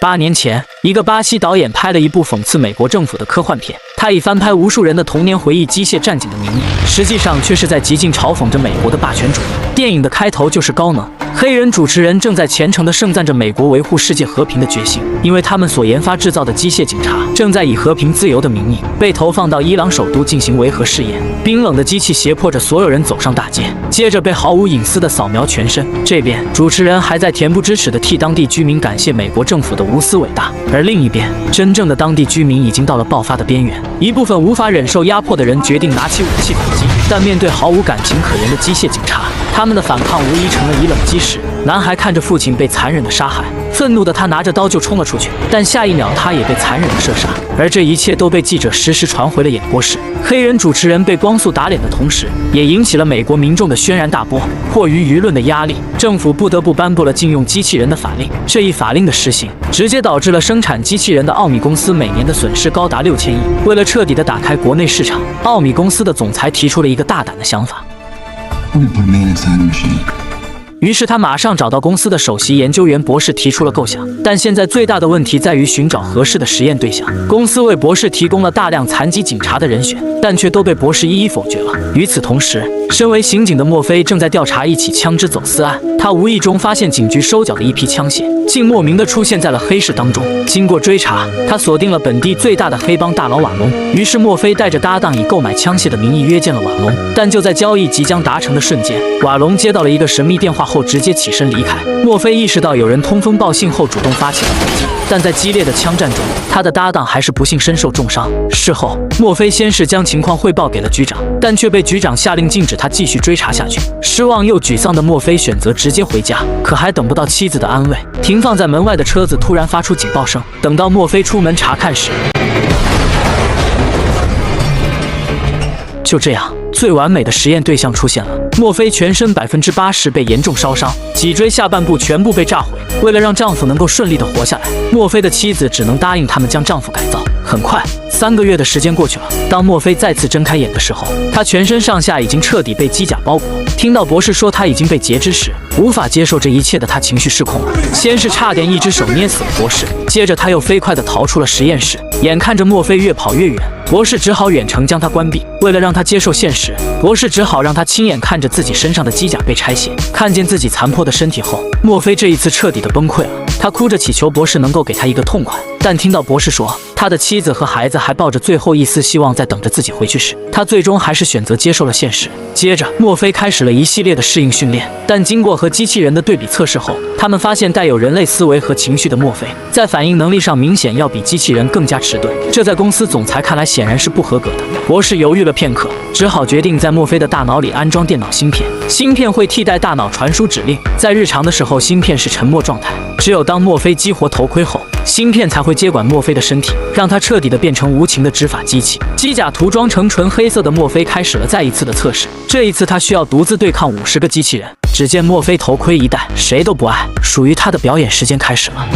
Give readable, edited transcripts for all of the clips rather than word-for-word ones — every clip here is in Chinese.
8年前，一个巴西导演拍了一部讽刺美国政府的科幻片，他以翻拍无数人的童年回忆《机械战警》的名义，实际上却是在极尽嘲讽着美国的霸权主义。电影的开头就是高能，黑人主持人正在虔诚地盛赞着美国维护世界和平的决心，因为他们所研发制造的机械警察正在以和平自由的名义被投放到伊朗首都进行维和试验。冰冷的机器胁迫着所有人走上大街，接着被毫无隐私地扫描全身。这边主持人还在恬不知耻地替当地居民感谢美国政府的无私伟大，而另一边，真正的当地居民已经到了爆发的边缘。一部分无法忍受压迫的人决定拿起武器反击，但面对毫无感情可言的机械警察，他们的反抗无疑成了以冷击石。男孩看着父亲被残忍的杀害，愤怒的他拿着刀就冲了出去，但下一秒他也被残忍的射杀。而这一切都被记者实时传回了演播室。黑人主持人被光速打脸的同时，也引起了美国民众的轩然大波。迫于舆论的压力，政府不得不颁布了禁用机器人的法令。这一法令的实行，直接导致了生产机器人的奥米公司每年的损失高达6000亿。为了彻底的打开国内市场，奥米公司的总裁提出了一个大胆的想法。于是他马上找到公司的首席研究员博士提出了构想，但现在最大的问题在于寻找合适的实验对象。公司为博士提供了大量残疾警察的人选，但却都被博士一一否决了。与此同时，身为刑警的墨菲正在调查一起枪支走私案，他无意中发现警局收缴的一批枪械竟莫名地出现在了黑市当中。经过追查，他锁定了本地最大的黑帮大佬瓦隆。于是墨菲带着搭档以购买枪械的名义约见了瓦隆，但就在交易即将达成的瞬间，瓦隆接到了一个神秘电话后直接起身离开。墨菲意识到有人通风报信后主动发起了反击，但在激烈的枪战中，他的搭档还是不幸身受重伤。事后，墨菲先是将情况汇报给了局长，但却被局长下令禁止他继续追查下去。失望又沮丧的墨菲选择直接回家，可还等不到妻子的安慰，停放在门外的车子突然发出警报声。等到墨菲出门查看时，就这样，最完美的实验对象出现了。墨菲全身80%被严重烧伤，脊椎下半部全部被炸毁。为了让丈夫能够顺利的活下来，墨菲的妻子只能答应他们将丈夫改造。很快，3个月的时间过去了。当墨菲再次睁开眼的时候，他全身上下已经彻底被机甲包裹。听到博士说他已经被截肢时，无法接受这一切的他情绪失控了。先是差点一只手捏死了博士，接着他又飞快地逃出了实验室。眼看着墨菲越跑越远，博士只好远程将他关闭。为了让他接受现实，博士只好让他亲眼看着自己身上的机甲被拆卸。看见自己残破的身体后，墨菲这一次彻底的崩溃了。他哭着祈求博士能够给他一个痛快，但听到博士说他的妻子和孩子还抱着最后一丝希望在等着自己回去时，他最终还是选择接受了现实。接着，墨菲开始了一系列的适应训练，但经过和机器人的对比测试后，他们发现带有人类思维和情绪的墨菲在反应能力上明显要比机器人更加迟钝，这在公司总裁看来显然是不合格的。博士犹豫了片刻，只好决定在墨菲的大脑里安装电脑芯片，芯片会替代大脑传输指令。在日常的时候，芯片是沉默状态，只有当墨菲激活头盔后，芯片才会接管墨菲的身体，让他彻底的变成无情的执法机器。机甲涂装成纯黑色的墨菲开始了再一次的测试，这一次他需要独自对抗50个机器人。只见墨菲头盔一戴，谁都不爱，属于他的表演时间开始了。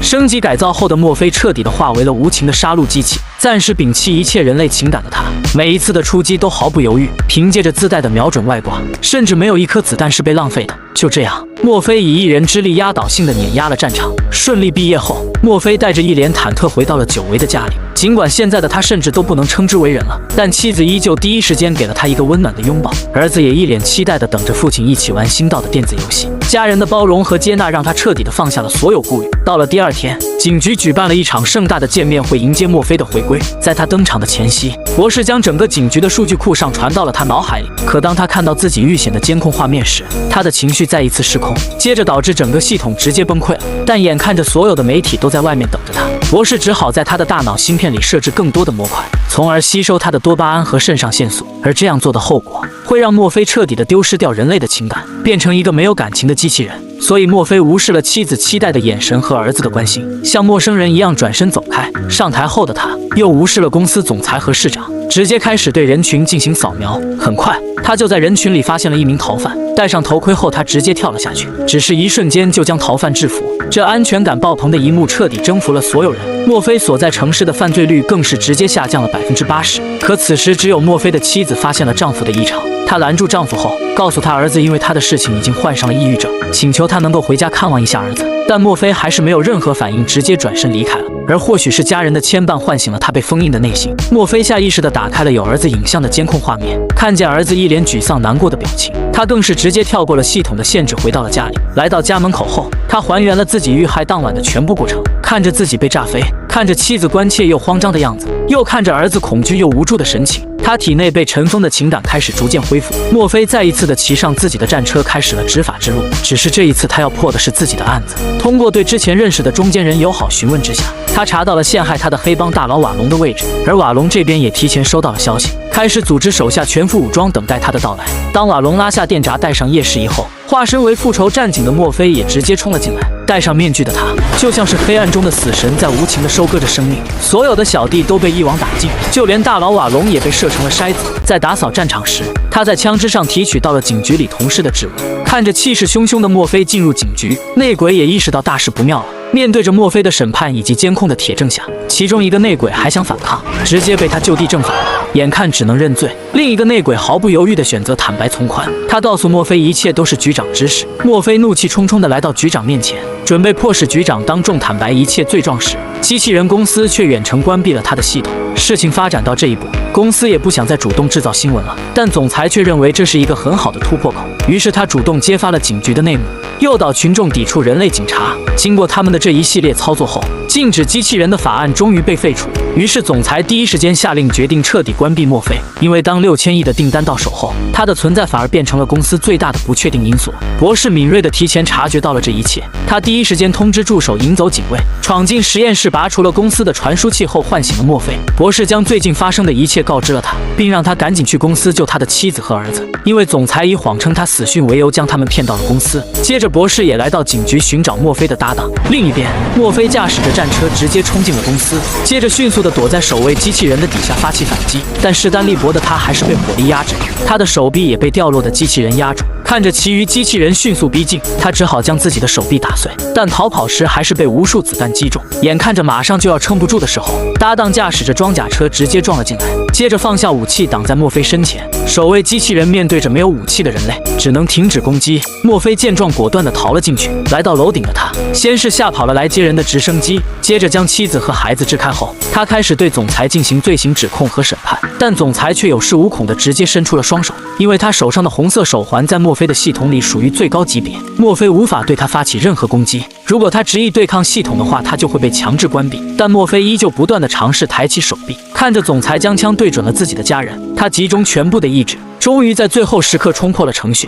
升级改造后的墨菲彻底的化为了无情的杀戮机器，暂时摒弃一切人类情感的他，每一次的出击都毫不犹豫，凭借着自带的瞄准外挂，甚至没有一颗子弹是被浪费的。就这样，墨菲以一人之力压倒性的碾压了战场。顺利毕业后，墨菲带着一脸忐忑回到了久违的家里。尽管现在的他甚至都不能称之为人了，但妻子依旧第一时间给了他一个温暖的拥抱，儿子也一脸期待地等着父亲一起玩新到的电子游戏。家人的包容和接纳让他彻底地放下了所有顾虑。到了第二天，警局举办了一场盛大的见面会迎接墨菲的回归。在他登场的前夕，博士将整个警局的数据库上传到了他脑海里。可当他看到自己预显的监控画面时，他的情绪再一次失控，接着导致整个系统直接崩溃了。但眼看着所有的媒体都在外面等着他，博士只好在他的大脑芯片里设置更多的模块，从而吸收他的多巴胺和肾上腺素。而这样做的后果会让墨菲彻底的丢失掉人类的情感，变成一个没有感情的机器人。所以墨菲无视了妻子期待的眼神和儿子的关心，像陌生人一样转身走开。上台后的他又无视了公司总裁和市长，直接开始对人群进行扫描。很快，他就在人群里发现了一名逃犯，戴上头盔后，他直接跳了下去，只是一瞬间就将逃犯制服。这安全感爆棚的一幕彻底征服了所有人。墨菲所在城市的犯罪率更是直接下降了80%。可此时，只有墨菲的妻子发现了丈夫的异常。她拦住丈夫后，告诉他儿子因为他的事情已经患上了抑郁症，请求他能够回家看望一下儿子。但墨菲还是没有任何反应，直接转身离开了。而或许是家人的牵绊唤醒了他被封印的内心，墨菲下意识地打开了有儿子影像的监控画面，看见儿子一脸沮丧难过的表情，他更是直接跳过了系统的限制，回到了家里。来到家门口后，他还原了自己遇害当晚的全部过程，看着自己被炸飞，看着妻子关切又慌张的样子，又看着儿子恐惧又无助的神情，他体内被尘封的情感开始逐渐恢复。墨菲再一次的骑上自己的战车，开始了执法之路。只是这一次，他要破的是自己的案子。通过对之前认识的中间人友好询问之下，他查到了陷害他的黑帮大佬瓦隆的位置，而瓦隆这边也提前收到了消息，开始组织手下全副武装，等待他的到来。当瓦隆拉下电闸，戴上夜视仪后，化身为复仇战警的墨菲也直接冲了进来。戴上面具的他，就像是黑暗中的死神，在无情地收割着生命。所有的小弟都被一网打尽，就连大佬瓦隆也被射成了筛子。在打扫战场时，他在枪支上提取到了警局里同事的指纹。看着气势汹汹的墨菲进入警局，内鬼也意识到大事不妙了。面对着墨菲的审判以及监控的铁证下，其中一个内鬼还想反抗，直接被他就地正法了，眼看只能认罪。另一个内鬼毫不犹豫地选择坦白从宽，他告诉墨菲一切都是局长指使。墨菲怒气冲冲地来到局长面前，准备迫使局长当众坦白一切罪状时，机器人公司却远程关闭了他的系统。事情发展到这一步，公司也不想再主动制造新闻了，但总裁却认为这是一个很好的突破口，于是他主动揭发了警局的内幕，诱导群众抵触人类警察。经过他们的这一系列操作后，禁止机器人的法案终于被废除。于是总裁第一时间下令决定彻底关闭墨菲，因为当6000亿的订单到手后，他的存在反而变成了公司最大的不确定因素。博士敏锐地提前察觉到了这一切，他第一时间通知助手引走警卫，闯进实验室拔除了公司的传输器后唤醒了墨菲。博士将最近发生的一切告知了他，并让他赶紧去公司救他的妻子和儿子，因为总裁以谎称他死讯为由将他们骗到了公司。接着博士也来到警局寻找墨菲的搭档。另一边，墨菲驾驶着战车直接冲进了公司，接着迅速地躲在守卫机器人的底下发起反击，但势单力薄的他还是被火力压制，他的手臂也被掉落的机器人压住。看着其余机器人迅速逼近，他只好将自己的手臂打碎，但逃跑时还是被无数子弹击中。眼看着马上就要撑不住的时候，搭档驾驶着装甲车直接撞了进来，接着放下武器挡在墨菲身前。守卫机器人面对着没有武器的人类，只能停止攻击。墨菲见状果断地逃了进去。来到楼顶的他，先是吓跑了来接人的直升机，接着将妻子和孩子支开后，他开始对总裁进行罪行指控和审判。但总裁却有恃无恐地直接伸出了双手，因为他手上的红色手环在墨菲的系统里属于最高级别，墨菲无法对他发起任何攻击。如果他执意对抗系统的话，他就会被强制关闭。但墨菲依旧不断地尝试抬起手臂，看着总裁将枪对准了自己的家人，他集中全部的意志，终于在最后时刻冲破了程序。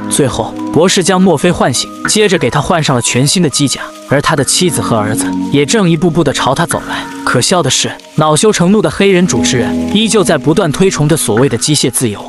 最后，博士将墨菲唤醒，接着给他换上了全新的机甲，而他的妻子和儿子也正一步步地朝他走来。可笑的是，恼羞成怒的黑人主持人依旧在不断推崇着所谓的机械自由。